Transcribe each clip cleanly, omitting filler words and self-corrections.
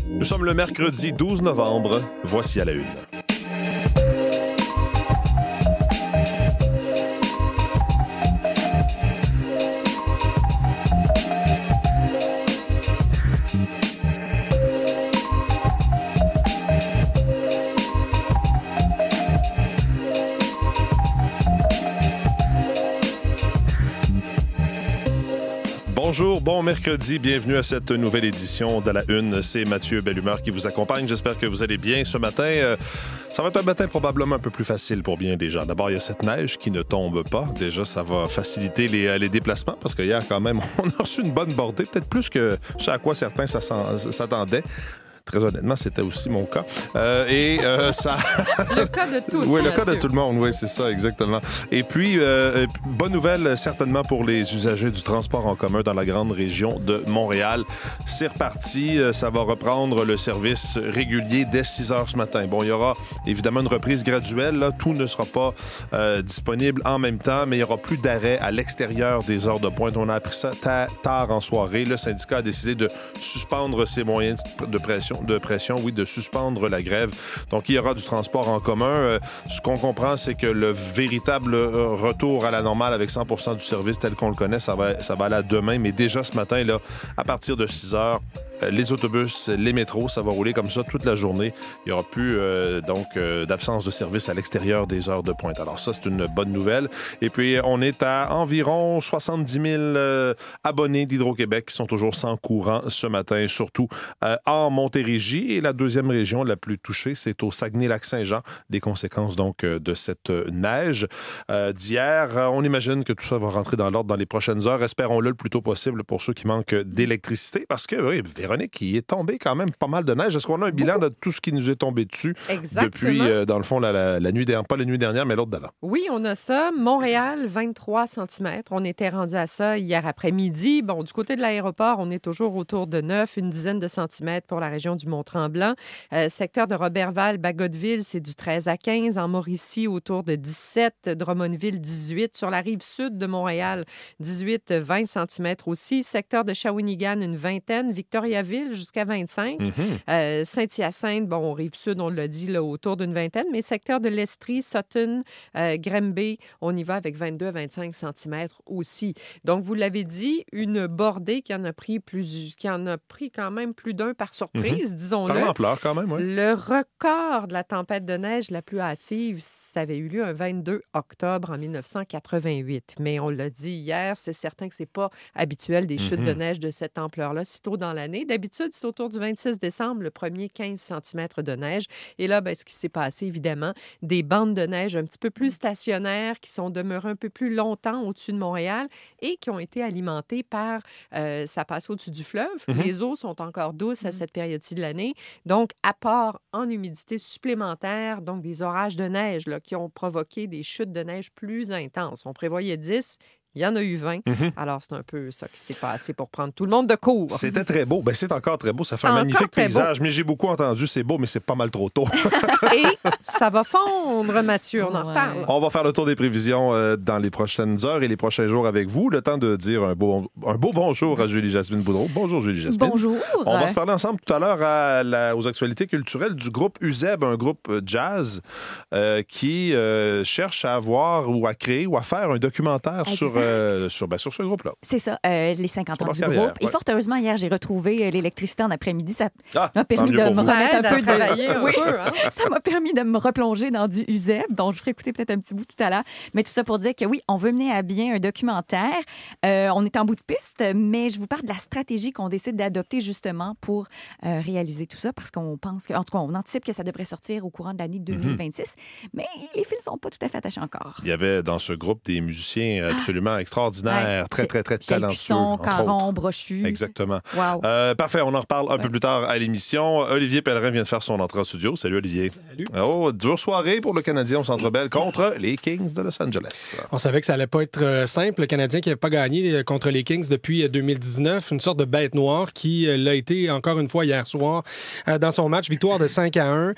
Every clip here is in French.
Nous sommes le mercredi 12 novembre. Voici à la une. Bonjour, bon mercredi, bienvenue à cette nouvelle édition de La Une. C'est Mathieu Bellumeur qui vous accompagne. J'espère que vous allez bien ce matin. Ça va être un matin probablement un peu plus facile pour bien des gens. D'abord, il y a cette neige qui ne tombe pas. Déjà, ça va faciliter les déplacements parce qu'hier, quand même, on a reçu une bonne bordée, peut-être plus que ce à quoi certains s'attendaient. Très honnêtement, c'était aussi mon cas. Ça... Le cas de tous. Oui, le cas de tout le monde, oui, c'est ça, exactement. Et puis, bonne nouvelle, certainement pour les usagers du transport en commun dans la grande région de Montréal. C'est reparti, ça va reprendre le service régulier dès 6 heures ce matin. Bon, il y aura évidemment une reprise graduelle, là. Tout ne sera pas disponible en même temps, mais il n'y aura plus d'arrêt à l'extérieur des heures de pointe. On a appris ça tard en soirée. Le syndicat a décidé de suspendre ses moyens de pression, de suspendre la grève. Donc, il y aura du transport en commun. Ce qu'on comprend, c'est que le véritable retour à la normale avec 100% du service tel qu'on le connaît, ça va aller à demain. Mais déjà ce matin, là, à partir de 6 heures, les autobus, les métros, ça va rouler comme ça toute la journée. Il n'y aura plus d'absence de service à l'extérieur des heures de pointe. Alors ça, c'est une bonne nouvelle. Et puis, on est à environ 70 000 abonnés d'Hydro-Québec qui sont toujours sans courant ce matin, surtout en Montérégie. Et la deuxième région la plus touchée, c'est au Saguenay-Lac-Saint-Jean, des conséquences donc de cette neige d'hier. On imagine que tout ça va rentrer dans l'ordre dans les prochaines heures. Espérons-le le plus tôt possible pour ceux qui manquent d'électricité parce que, oui, Véronique, il est tombé quand même pas mal de neige. Est-ce qu'on a un bilan de tout ce qui nous est tombé dessus depuis, dans le fond, la nuit dernière, pas la nuit dernière, mais l'autre d'avant? Oui, on a ça. Montréal, 23 cm. On était rendu à ça hier après-midi. Bon, du côté de l'aéroport, on est toujours autour de 9, une dizaine de centimètres pour la région du Mont-Tremblant. Secteur de Roberval, Bagotville, c'est du 13 à 15. En Mauricie, autour de 17. Drummondville, 18. Sur la rive sud de Montréal, 18, 20 cm aussi. Secteur de Shawinigan, une vingtaine. Victoriaville, jusqu'à 25. Saint-Hyacinthe, bon, Rive-Sud, on l'a dit, là, autour d'une vingtaine. Mais secteur de l'Estrie, Sutton, Granby, on y va avec 22 à 25 cm aussi. Donc, vous l'avez dit, une bordée qui en a pris quand même plus d'un par surprise, disons-le. Par l'ampleur, quand même, oui. Le record de la tempête de neige la plus hâtive, ça avait eu lieu un 22 octobre en 1988. Mais on l'a dit hier, c'est certain que c'est pas habituel des chutes de neige de cette ampleur-là si tôt dans l'année. D'habitude, c'est autour du 26 décembre, le premier 15 cm de neige. Et là, ce qui s'est passé, évidemment, des bandes de neige un petit peu plus stationnaires qui sont demeurées un peu plus longtemps au-dessus de Montréal et qui ont été alimentées par... ça passe au-dessus du fleuve. Les eaux sont encore douces à cette période-ci de l'année. Donc, apport en humidité supplémentaire, donc des orages de neige là, qui ont provoqué des chutes de neige plus intenses. On prévoyait 10. Il y en a eu 20. Alors, c'est un peu ça qui s'est passé pour prendre tout le monde de court. C'était très beau. C'est encore très beau. Ça fait un magnifique paysage. Mais j'ai beaucoup entendu, c'est beau, mais c'est pas mal trop tôt. Et ça va fondre, Mathieu. On en reparle. On va faire le tour des prévisions dans les prochaines heures et les prochains jours avec vous. Le temps de dire un beau bonjour à Julie-Jasmine Boudreau. Bonjour, Julie-Jasmine. Bonjour. On va se parler ensemble tout à l'heure aux actualités culturelles du groupe UZEB, un groupe jazz qui cherche à avoir ou à créer ou à faire un documentaire sur ce groupe-là. C'est ça, les 50 ans du groupe. Ouais. Et fort heureusement, hier, j'ai retrouvé l'électricité en après-midi. Ça m'a permis de me remettre un peu de... Ça m'a permis de me replonger dans du UZEB, dont je ferai écouter peut-être un petit bout tout à l'heure. Mais tout ça pour dire que oui, on veut mener à bien un documentaire. On est en bout de piste, mais je vous parle de la stratégie qu'on décide d'adopter justement pour réaliser tout ça, parce qu'on pense en tout cas, on anticipe que ça devrait sortir au courant de l'année 2026. Mais les fils ne sont pas tout à fait attachés encore. Il y avait dans ce groupe des musiciens absolument extraordinaires, très talentueux. Puisson, Caron, Brochu. Exactement. Wow. Parfait, on en reparle un peu plus tard à l'émission. Olivier Pellerin vient de faire son entrée en studio. Salut, Olivier. Salut. Dure soirée pour le Canadien au Centre Bell contre les Kings de Los Angeles. On savait que ça allait pas être simple. Le Canadien qui n'avait pas gagné contre les Kings depuis 2019. Une sorte de bête noire qui l'a été encore une fois hier soir dans son match. Victoire de 5-1.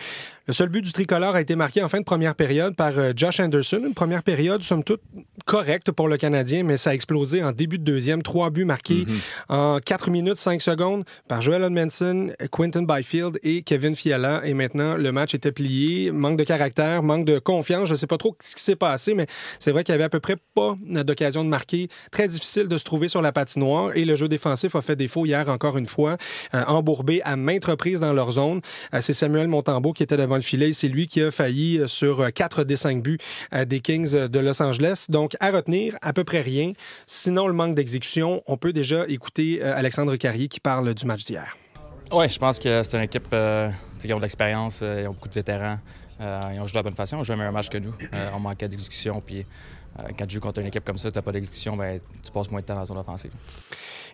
Le seul but du tricolore a été marqué en fin de première période par Josh Anderson. Une première période, somme toute, correcte pour le Canadien, mais ça a explosé en début de deuxième. 3 buts marqués en 4 minutes 5 secondes par Joel Edmondson, Quinton Byfield et Kevin Fiala. Et maintenant, le match était plié. Manque de caractère, manque de confiance. Je ne sais pas trop ce qui s'est passé, mais c'est vrai qu'il n'y avait à peu près pas d'occasion de marquer. Très difficile de se trouver sur la patinoire. Et le jeu défensif a fait défaut hier encore une fois, embourbé à maintes reprises dans leur zone. C'est Samuel Montembeault qui était devant le filet. C'est lui qui a failli sur 4 des 5 buts des Kings de Los Angeles. Donc, à retenir, à peu près rien. Sinon, le manque d'exécution, on peut déjà écouter Alexandre Carrier qui parle du match d'hier. Oui, je pense que c'est une équipe qui ont de l'expérience, ils ont beaucoup de vétérans. Ils ont joué de la bonne façon, ils ont joué un meilleur match que nous. On manquait d'exécution, puis quand tu joues contre une équipe comme ça, tu n'as pas d'exécution, ben, tu passes moins de temps dans la zone offensive.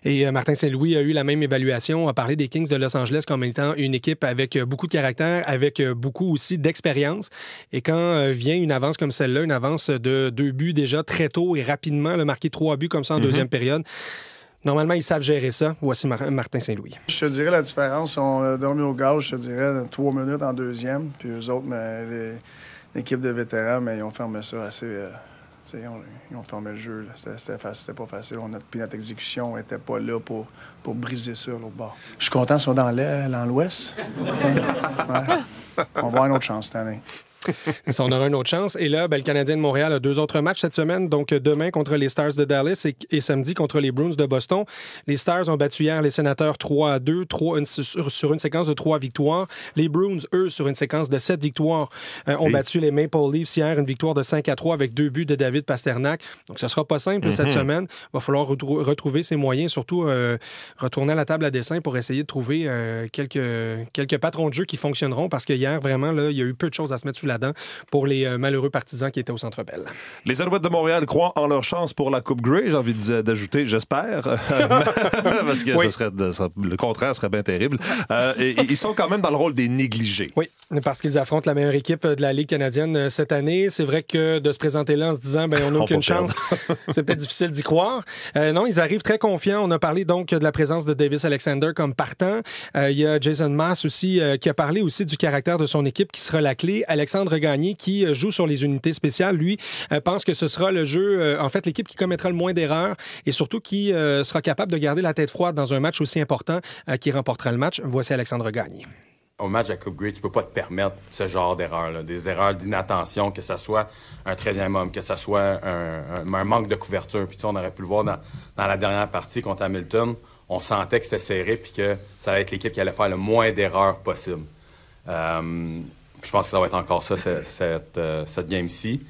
Et Martin Saint-Louis a eu la même évaluation, a parlé des Kings de Los Angeles comme étant une équipe avec beaucoup de caractère, avec beaucoup aussi d'expérience. Et quand vient une avance comme celle-là, une avance de 2 buts déjà très tôt et rapidement, marquer 3 buts comme ça en deuxième période, normalement, ils savent gérer ça. Voici Martin Saint-Louis. Je te dirais la différence. On a dormi au gaz, je te dirais, 3 minutes en deuxième. Puis eux autres, l'équipe de vétérans, mais ils ont fermé ça assez... ils ont fermé le jeu. C'était pas facile. Puis notre exécution n'était pas là pour briser ça, l'autre bord. Je suis content qu'ils soient dans l'Ouest. Ouais. On va avoir une autre chance cette année. On aura une autre chance. Et là, le Canadien de Montréal a 2 autres matchs cette semaine. Donc, demain contre les Stars de Dallas et samedi contre les Bruins de Boston. Les Stars ont battu hier les Sénateurs 3-2 sur une séquence de 3 victoires. Les Bruins, eux, sur une séquence de 7 victoires, ont battu les Maple Leafs hier, une victoire de 5-3 avec 2 buts de David Pasternak. Donc, ce ne sera pas simple cette semaine. Il va falloir retrouver ses moyens, surtout retourner à la table à dessin pour essayer de trouver quelques patrons de jeu qui fonctionneront parce que hier, vraiment, là, il y a eu peu de choses à se mettre sous la dent pour les malheureux partisans qui étaient au Centre Bell. Les Alouettes de Montréal croient en leur chance pour la Coupe Grey, j'ai envie d'ajouter, j'espère, parce que le contraire serait bien terrible. Et ils sont quand même dans le rôle des négligés. Oui, parce qu'ils affrontent la meilleure équipe de la Ligue canadienne cette année. C'est vrai que de se présenter là en se disant on n'a aucune chance, c'est peut-être difficile d'y croire. Non, ils arrivent très confiants. On a parlé donc de la présence de Davis Alexander comme partant. Il y a Jason Maas aussi qui a parlé aussi du caractère de son équipe qui sera la clé. Alexandre Gagné, qui joue sur les unités spéciales, lui, pense que ce sera le jeu, en fait, l'équipe qui commettra le moins d'erreurs et surtout qui sera capable de garder la tête froide dans un match aussi important qui remportera le match. Voici Alexandre Gagné. Au match de la Coupe Grey, tu peux pas te permettre ce genre d'erreurs, des erreurs d'inattention, que ce soit un 13e homme, que ce soit un manque de couverture. Puis on aurait pu le voir dans la dernière partie contre Hamilton. On sentait que c'était serré puis que ça allait être l'équipe qui allait faire le moins d'erreurs possible. Je pense que ça va être encore ça, cette game-ci.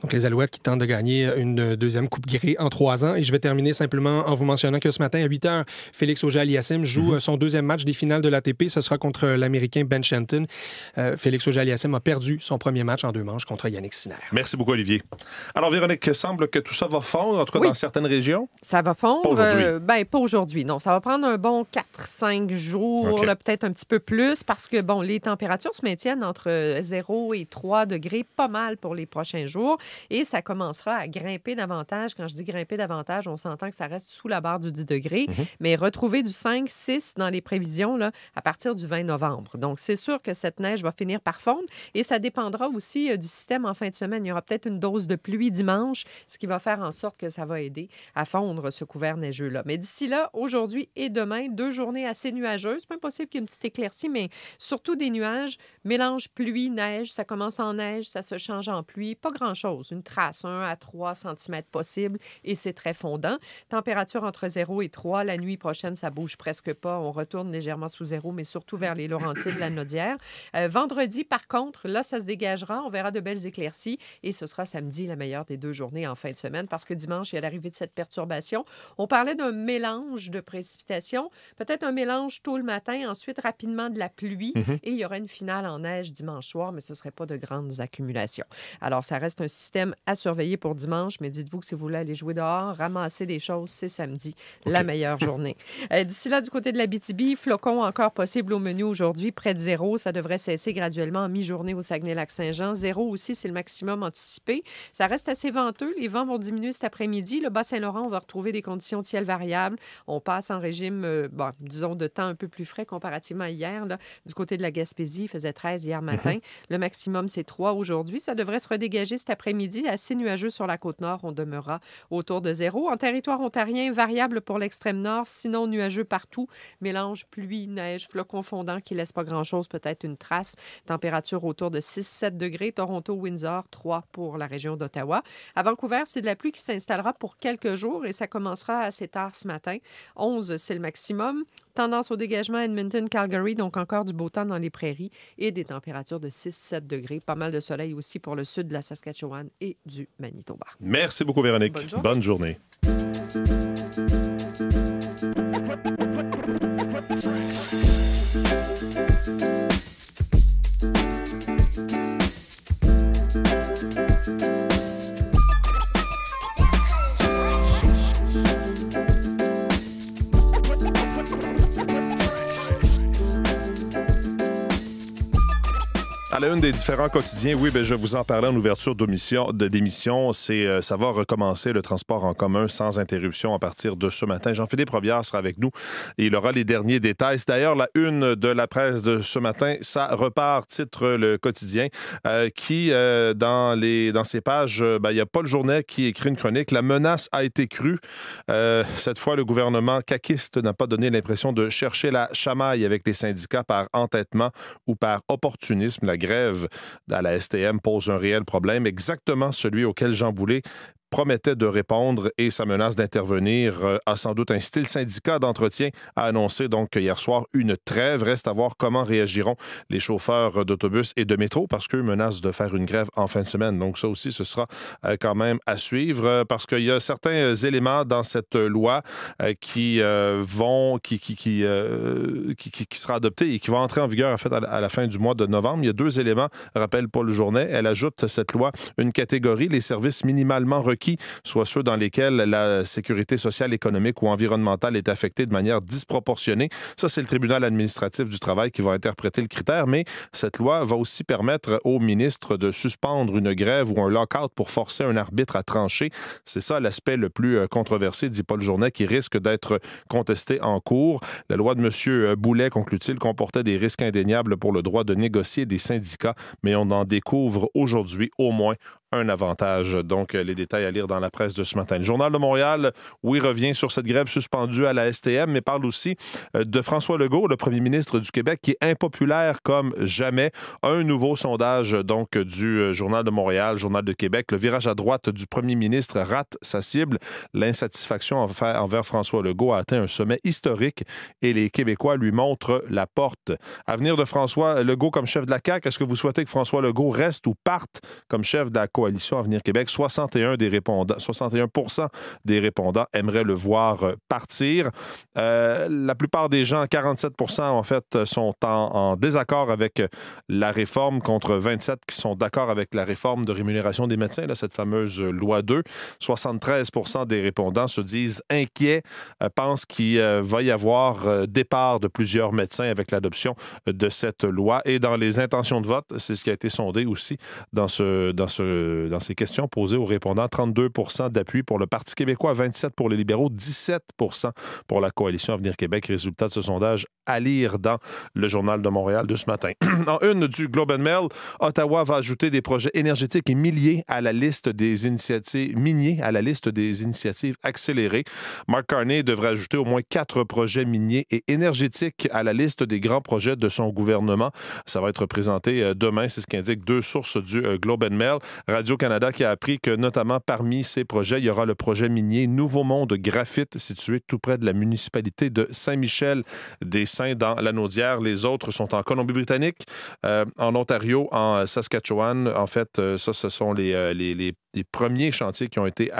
Donc, les Alouettes qui tentent de gagner une deuxième Coupe Grey en 3 ans. Et je vais terminer simplement en vous mentionnant que ce matin, à 8 h, Félix Auger-Aliassime joue son deuxième match des finales de l'ATP. Ce sera contre l'Américain Ben Shelton. Félix Auger-Aliassime a perdu son premier match en 2 manches contre Yannick Sinner. Merci beaucoup, Olivier. Alors, Véronique, semble que tout ça va fondre, en tout cas dans certaines régions. Ça va fondre. Pas aujourd'hui. Pas aujourd'hui. Non, ça va prendre un bon 4-5 jours, là, peut-être un petit peu plus, parce que, les températures se maintiennent entre 0 et 3 degrés, pas mal pour les prochains jours. Et ça commencera à grimper davantage. Quand je dis grimper davantage, on s'entend que ça reste sous la barre du 10 degrés, mais retrouver du 5-6 dans les prévisions là, à partir du 20 novembre. Donc, c'est sûr que cette neige va finir par fondre et ça dépendra aussi du système en fin de semaine. Il y aura peut-être une dose de pluie dimanche, ce qui va faire en sorte que ça va aider à fondre ce couvert neigeux-là. Mais d'ici là, aujourd'hui et demain, 2 journées assez nuageuses. C'est pas impossible qu'il y ait une petite éclaircie, mais surtout des nuages. Mélange pluie-neige, ça commence en neige, ça se change en pluie. Pas grand-chose. Une trace, 1 à 3 cm possible et c'est très fondant. Température entre 0 et 3. La nuit prochaine, ça bouge presque pas. On retourne légèrement sous 0, mais surtout vers les Laurentides, la Naudière. Vendredi, par contre, là, ça se dégagera. On verra de belles éclaircies et ce sera samedi la meilleure des 2 journées en fin de semaine parce que dimanche, il y a l'arrivée de cette perturbation. On parlait d'un mélange de précipitations, peut-être un mélange tôt le matin, ensuite rapidement de la pluie et il y aura une finale en neige dimanche soir, mais ce ne serait pas de grandes accumulations. Alors, ça reste un système système à surveiller pour dimanche, mais dites-vous que si vous voulez aller jouer dehors, ramasser des choses, c'est samedi, la meilleure journée. D'ici là, du côté de l'Abitibi, flocons encore possible au menu aujourd'hui, près de 0. Ça devrait cesser graduellement en mi-journée au Saguenay-Lac-Saint-Jean. 0 aussi, c'est le maximum anticipé. Ça reste assez venteux. Les vents vont diminuer cet après-midi. Le Bas-Saint-Laurent, on va retrouver des conditions de ciel variables. On passe en régime, disons, de temps un peu plus frais comparativement à hier. Là. Du côté de la Gaspésie, il faisait 13 hier matin. Le maximum, c'est 3 aujourd'hui. Ça devrait se redégager cet après-midi. Assez nuageux sur la Côte-Nord. On demeurera autour de 0. En territoire ontarien, variable pour l'extrême nord, sinon nuageux partout. Mélange pluie, neige, flocons fondants qui ne laissent pas grand-chose, peut-être une trace. Température autour de 6-7 degrés. Toronto, Windsor, 3 pour la région d'Ottawa. À Vancouver, c'est de la pluie qui s'installera pour quelques jours et ça commencera assez tard ce matin. 11, c'est le maximum. Tendance au dégagement à Edmonton, Calgary, donc encore du beau temps dans les prairies et des températures de 6-7 degrés. Pas mal de soleil aussi pour le sud de la Saskatchewan et du Manitoba. Merci beaucoup, Véronique. Bonne journée. À la une des différents quotidiens, oui, je vous en parlais en ouverture d'émission. Ça va recommencer le transport en commun sans interruption à partir de ce matin. Jean-Philippe Robillard sera avec nous et il aura les derniers détails. C'est d'ailleurs la une de la presse de ce matin. Ça repart, titre le quotidien, qui, dans ses pages, il n'y a pas le journal qui écrit une chronique. La menace a été crue. Cette fois, le gouvernement caquiste n'a pas donné l'impression de chercher la chamaille avec les syndicats par entêtement ou par opportunisme. La grève à la STM pose un réel problème, exactement celui auquel Jean Boulet promettait de répondre et sa menace d'intervenir a sans doute incité le syndicat d'entretien à annoncer donc hier soir une trêve. Reste à voir comment réagiront les chauffeurs d'autobus et de métro parce qu'eux menacent de faire une grève en fin de semaine. Donc ça aussi, ce sera quand même à suivre parce qu'il y a certains éléments dans cette loi qui sera adopté et qui va entrer en vigueur en fait à la fin du mois de novembre. Il y a 2 éléments, rappelle Paul Journet. Elle ajoute cette loi une catégorie, les services minimalement requis, soit ceux dans lesquels la sécurité sociale, économique ou environnementale est affectée de manière disproportionnée. Ça, c'est le tribunal administratif du travail qui va interpréter le critère, mais cette loi va aussi permettre au ministre de suspendre une grève ou un lock-out pour forcer un arbitre à trancher. C'est ça l'aspect le plus controversé, dit Paul Journet, qui risque d'être contesté en cours. La loi de M. Boulet, conclut-il, comportait des risques indéniables pour le droit de négocier des syndicats, mais on en découvre aujourd'hui au moins un avantage. Donc, les détails à lire dans la presse de ce matin. Le Journal de Montréal, oui, revient sur cette grève suspendue à la STM, mais parle aussi de François Legault, le premier ministre du Québec, qui est impopulaire comme jamais. Un nouveau sondage, donc, du Journal de Montréal, Journal de Québec. Le virage à droite du premier ministre rate sa cible. L'insatisfaction envers François Legault a atteint un sommet historique et les Québécois lui montrent la porte. Avenir de François Legault comme chef de la CAQ, est-ce que vous souhaitez que François Legault reste ou parte comme chef de la coalition Avenir Québec? 61% des répondants aimeraient le voir partir. La plupart des gens, 47% en fait, sont en désaccord avec la réforme contre 27% qui sont d'accord avec la réforme de rémunération des médecins, là, cette fameuse loi 2. 73% des répondants se disent inquiets, pensent qu'il va y avoir départ de plusieurs médecins avec l'adoption de cette loi. Et dans les intentions de vote, c'est ce qui a été sondé aussi dans ces questions posées aux répondants. 32% d'appui pour le Parti québécois, 27% pour les libéraux, 17% pour la coalition Avenir Québec. Résultat de ce sondage à lire dans le Journal de Montréal de ce matin. En une du Globe and Mail, Ottawa va ajouter des projets énergétiques et miniers à la liste des initiatives accélérées. Mark Carney devrait ajouter au moins 4 projets miniers et énergétiques à la liste des grands projets de son gouvernement. Ça va être présenté demain, c'est ce qu'indiquent 2 sources du Globe and Mail. Radio-Canada qui a appris que notamment parmi ces projets, il y aura le projet minier Nouveau Monde Graphite situé tout près de la municipalité de Saint-Michel-des-Saints dans la Naudière. Les autres sont en Colombie-Britannique, en Ontario, en Saskatchewan. En fait, ça, ce sont les des premiers chantiers qui ont été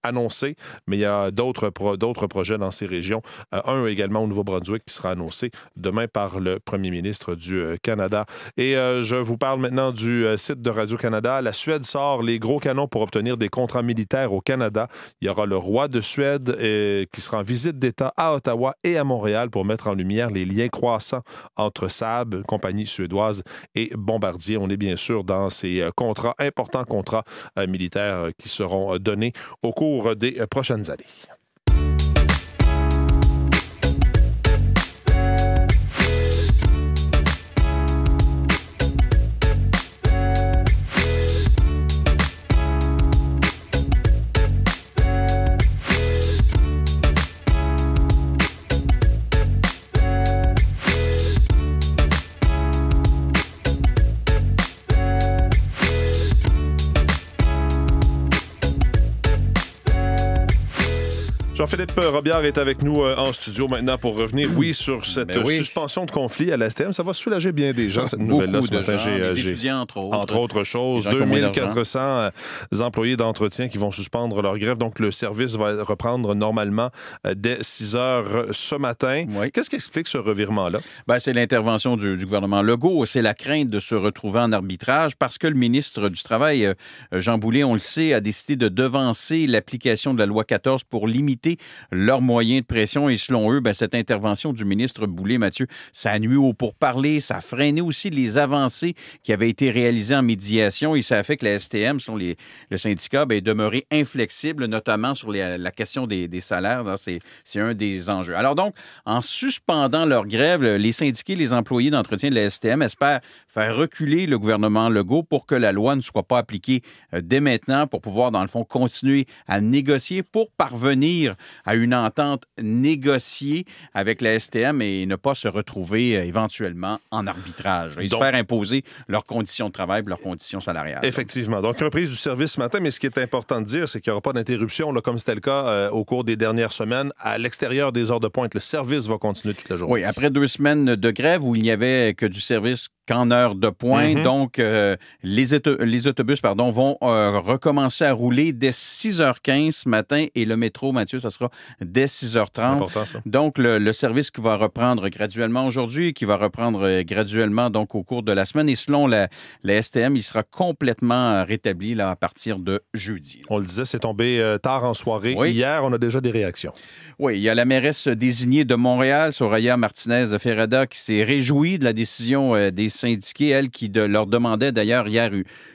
annoncé, mais il y a d'autres projets dans ces régions. Un également au Nouveau-Brunswick qui sera annoncé demain par le premier ministre du Canada. Et je vous parle maintenant du site de Radio-Canada. La Suède sort les gros canons pour obtenir des contrats militaires au Canada. Il y aura le roi de Suède qui sera en visite d'État à Ottawa et à Montréal pour mettre en lumière les liens croissants entre Saab, compagnie suédoise, et Bombardier. On est bien sûr dans ces importants contrats militaires qui seront donnés au cours des prochaines années. Jean-Philippe Robillard est avec nous en studio maintenant pour revenir, sur cette suspension de conflit à la STM. Ça va soulager bien des gens, cette nouvelle-là. Ce matin, j'ai étudiants, entre autres choses, 2400 employés d'entretien qui vont suspendre leur grève. Donc, le service va reprendre normalement dès 6 heures ce matin. Oui. Qu'est-ce qui explique ce revirement-là? C'est l'intervention du gouvernement Legault. C'est la crainte de se retrouver en arbitrage parce que le ministre du Travail, Jean Boulet, on le sait, a décidé de devancer l'application de la loi 14 pour limiter leurs moyens de pression. Et selon eux, cette intervention du ministre Boulet, Mathieu, ça a nuit au pourparlers, ça a freiné aussi les avancées qui avaient été réalisées en médiation et ça a fait que la STM, selon le syndicat, est demeuré inflexible, notamment sur la question des salaires. C'est un des enjeux. Alors donc, en suspendant leur grève, les syndiqués, les employés d'entretien de la STM espèrent faire reculer le gouvernement Legault pour que la loi ne soit pas appliquée dès maintenant, pour pouvoir, dans le fond, continuer à négocier pour parvenir à une entente négociée avec la STM et ne pas se retrouver éventuellement en arbitrage. Ils se faire imposer leurs conditions de travail et leurs conditions salariales. Effectivement. Donc, reprise du service ce matin, mais ce qui est important de dire, c'est qu'il n'y aura pas d'interruption, comme c'était le cas au cours des dernières semaines. À l'extérieur des heures de pointe, le service va continuer toute la journée. Oui, après 2 semaines de grève où il n'y avait que du service qu'en heure de pointe. Mm-hmm. Donc, les autobus vont recommencer à rouler dès 6h15 ce matin et le métro, Mathieu, ça sera dès 6h30. Important, ça. Donc, le service qui va reprendre graduellement aujourd'hui, qui va reprendre graduellement donc au cours de la semaine. Et selon la STM, il sera complètement rétabli à partir de jeudi. On le disait, c'est tombé tard en soirée. Oui. Hier, on a déjà des réactions. Oui, il y a la mairesse désignée de Montréal, Soraya Martinez-Ferrada, qui s'est réjouie de la décision des syndiqués, elle, qui leur demandait d'ailleurs hier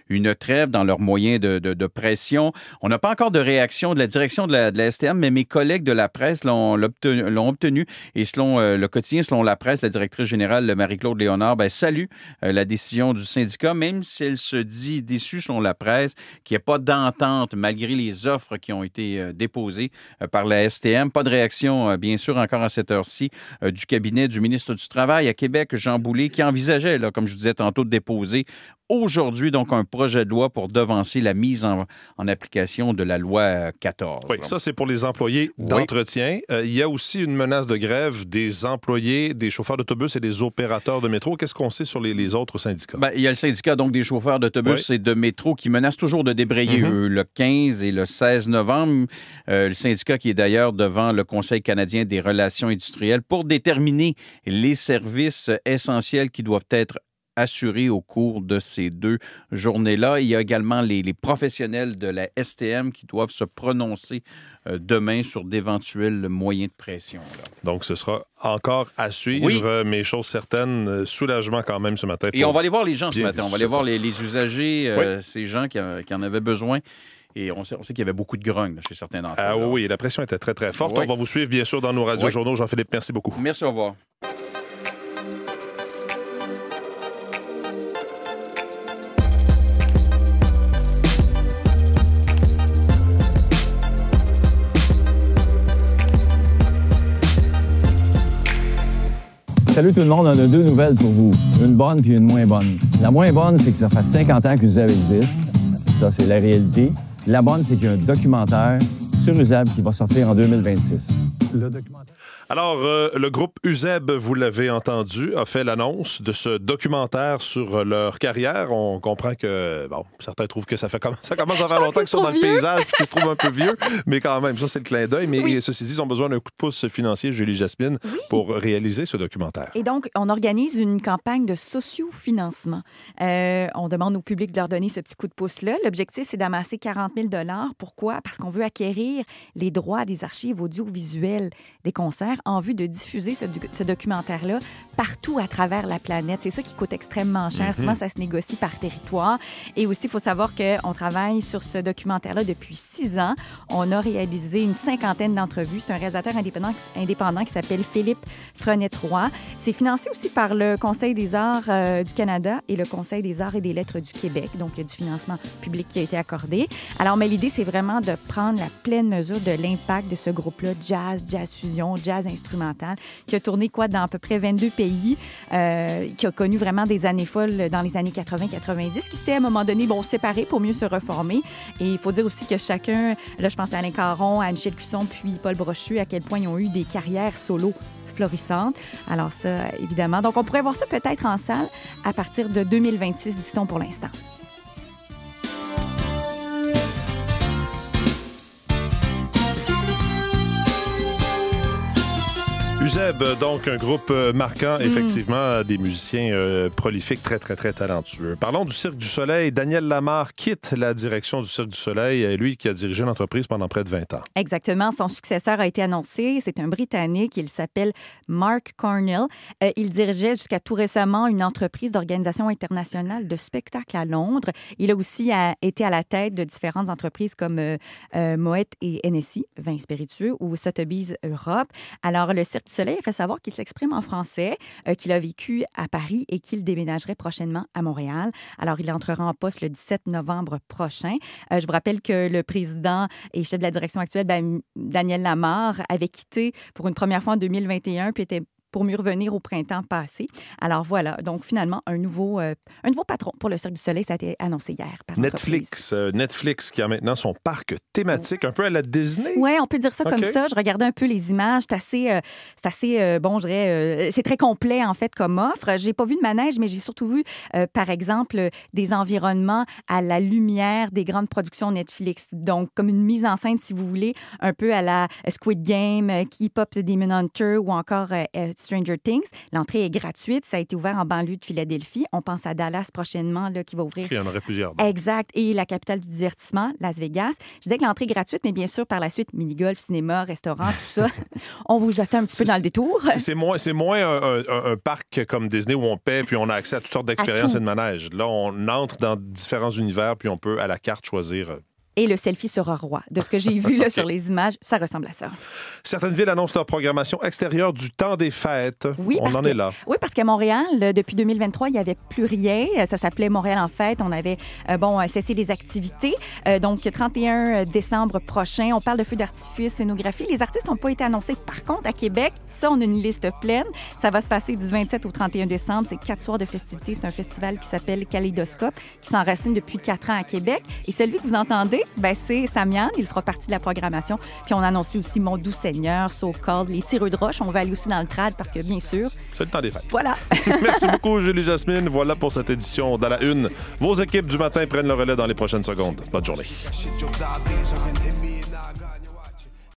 une trêve dans leurs moyens de pression. On n'a pas encore de réaction de la direction de la STM, mais mes collègues de la presse l'ont obtenu. Et selon le quotidien, selon la presse, la directrice générale Marie-Claude Léonard salue la décision du syndicat, même si elle se dit déçue, selon la presse, qu'il n'y a pas d'entente malgré les offres qui ont été déposées par la STM. Pas de réaction, bien sûr, encore à cette heure-ci, du cabinet du ministre du Travail à Québec, Jean Boulet, qui envisageait, comme je disais tantôt, de déposer aujourd'hui, donc, un projet de loi pour devancer la mise en application de la loi 14. Oui, ça, c'est pour les employés d'entretien. Il y a aussi une menace de grève des employés, des chauffeurs d'autobus et des opérateurs de métro. Qu'est-ce qu'on sait sur les autres syndicats? Il y a le syndicat donc des chauffeurs d'autobus et de métro qui menace toujours de débrayer le 15 et le 16 novembre. Le syndicat qui est d'ailleurs devant le Conseil canadien des relations industrielles pour déterminer les services essentiels qui doivent être assurés au cours de ces 2 journées-là. Il y a également les professionnels de la STM qui doivent se prononcer demain sur d'éventuels moyens de pression. Donc, ce sera encore à suivre, mais chose certaine, soulagement quand même ce matin. Et on va aller voir les gens ce matin. On va aller voir les usagers, ces gens qui en avaient besoin. Et on sait qu'il y avait beaucoup de grogne chez certains d'entre eux. Oui, la pression était très, très forte. On va vous suivre, bien sûr, dans nos radios-journaux. Jean-Philippe, merci beaucoup. Merci, au revoir. Salut tout le monde, on a 2 nouvelles pour vous. Une bonne puis une moins bonne. La moins bonne, c'est que ça fait 50 ans que Usable existe. Ça, c'est la réalité. La bonne, c'est qu'il y a un documentaire sur Usable qui va sortir en 2026. Le documentaire. Alors, le groupe UZEB, vous l'avez entendu, a fait l'annonce de ce documentaire sur leur carrière. On comprend que, bon, certains trouvent que ça commence à faire longtemps qu'ils sont dans le paysage et qu'ils se trouvent un peu vieux, mais quand même, ça, c'est le clin d'œil. Mais ceci dit, ils ont besoin d'un coup de pouce financier, Julie Jasmine, pour réaliser ce documentaire. Et donc, on organise une campagne de sociofinancement. On demande au public de leur donner ce petit coup de pouce-là. L'objectif, c'est d'amasser 40 000 $. Pourquoi? Parce qu'on veut acquérir les droits des archives audiovisuelles des concerts en vue de diffuser ce documentaire-là partout à travers la planète. C'est ça qui coûte extrêmement cher. Souvent, ça se négocie par territoire. Et aussi, il faut savoir qu'on travaille sur ce documentaire-là depuis 6 ans. On a réalisé une 50aine d'entrevues. C'est un réalisateur indépendant qui s'appelle Philippe Frenette-Roy. C'est financé aussi par le Conseil des arts du Canada et le Conseil des arts et des lettres du Québec. Donc, il y a du financement public qui a été accordé. Alors, mais l'idée, c'est vraiment de prendre la pleine mesure de l'impact de ce groupe-là, jazz fusion, jazz instrumental, qui a tourné dans à peu près 22 pays, qui a connu vraiment des années folles dans les années 80-90, qui s'étaient à un moment donné séparés pour mieux se reformer. Et il faut dire aussi que chacun, là je pense à Alain Caron, à Michel Cusson, puis Paul Brochu, à quel point ils ont eu des carrières solo florissantes. Alors ça, évidemment. Donc on pourrait voir ça peut-être en salle à partir de 2026, dit-on pour l'instant. UZEB, donc un groupe marquant, effectivement, des musiciens prolifiques, très, très, très talentueux. Parlons du Cirque du Soleil. Daniel Lamarre quitte la direction du Cirque du Soleil, lui qui a dirigé l'entreprise pendant près de 20 ans. Exactement. Son successeur a été annoncé. C'est un Britannique. Il s'appelle Mark Cornell. Il dirigeait jusqu'à tout récemment une entreprise d'organisation internationale de spectacles à Londres. Il a aussi été à la tête de différentes entreprises comme Moët et Hennessy, vins spiritueux, ou Sotheby's Europe. Alors, le Cirque du Soleil a fait savoir qu'il s'exprime en français, qu'il a vécu à Paris et qu'il déménagerait prochainement à Montréal. Alors, il entrera en poste le 17 novembre prochain. Je vous rappelle que le président et chef de la direction actuelle, Daniel Lamarre, avait quitté pour une première fois en 2021 puis était pour mieux revenir au printemps passé. Alors voilà, donc finalement, un nouveau patron pour le Cirque du Soleil, ça a été annoncé hier par Netflix qui a maintenant son parc thématique, un peu à la Disney. Oui, on peut dire ça comme ça. Je regardais un peu les images. C'est assez bon, je dirais, c'est très complet en fait comme offre. J'ai pas vu de manège, mais j'ai surtout vu, par exemple, des environnements à la lumière des grandes productions Netflix. Donc, comme une mise en scène, si vous voulez, un peu à la Squid Game, Keep Up the Demon Hunter ou encore Stranger Things. L'entrée est gratuite. Ça a été ouvert en banlieue de Philadelphie. On pense à Dallas prochainement, là, qui va ouvrir. Il y en aurait plusieurs. Exact. Et la capitale du divertissement, Las Vegas. Je disais que l'entrée est gratuite, mais bien sûr, par la suite, mini-golf, cinéma, restaurant, tout ça. On vous jette un petit peu dans le détour. C'est moins un parc comme Disney où on paie puis on a accès à toutes sortes d'expériences et de manèges. Là, on entre dans différents univers puis on peut, à la carte, choisir... Et le selfie sera roi. De ce que j'ai vu là, sur les images, ça ressemble à ça. Certaines villes annoncent leur programmation extérieure du temps des fêtes. Oui, on en est là. Oui, parce qu'à Montréal, depuis 2023, il n'y avait plus rien. Ça s'appelait Montréal en fête. On avait cessé les activités. Donc, 31 décembre prochain, on parle de feux d'artifice, scénographie. Les artistes n'ont pas été annoncés. Par contre, à Québec, ça, on a une liste pleine. Ça va se passer du 27 au 31 décembre. C'est 4 soirs de festivités. C'est un festival qui s'appelle Kaléidoscope, qui s'enracine depuis 4 ans à Québec. Et celui que vous entendez, c'est Samian. Il fera partie de la programmation. Puis on a annoncé aussi Mon Doux Seigneur, So Called, les tireux de roche. On va aller aussi dans le trad parce que, bien sûr... C'est le temps des fêtes. Voilà. Merci beaucoup, Julie Jasmine. Voilà pour cette édition dans la Une. Vos équipes du matin prennent le relais dans les prochaines secondes. Bonne journée.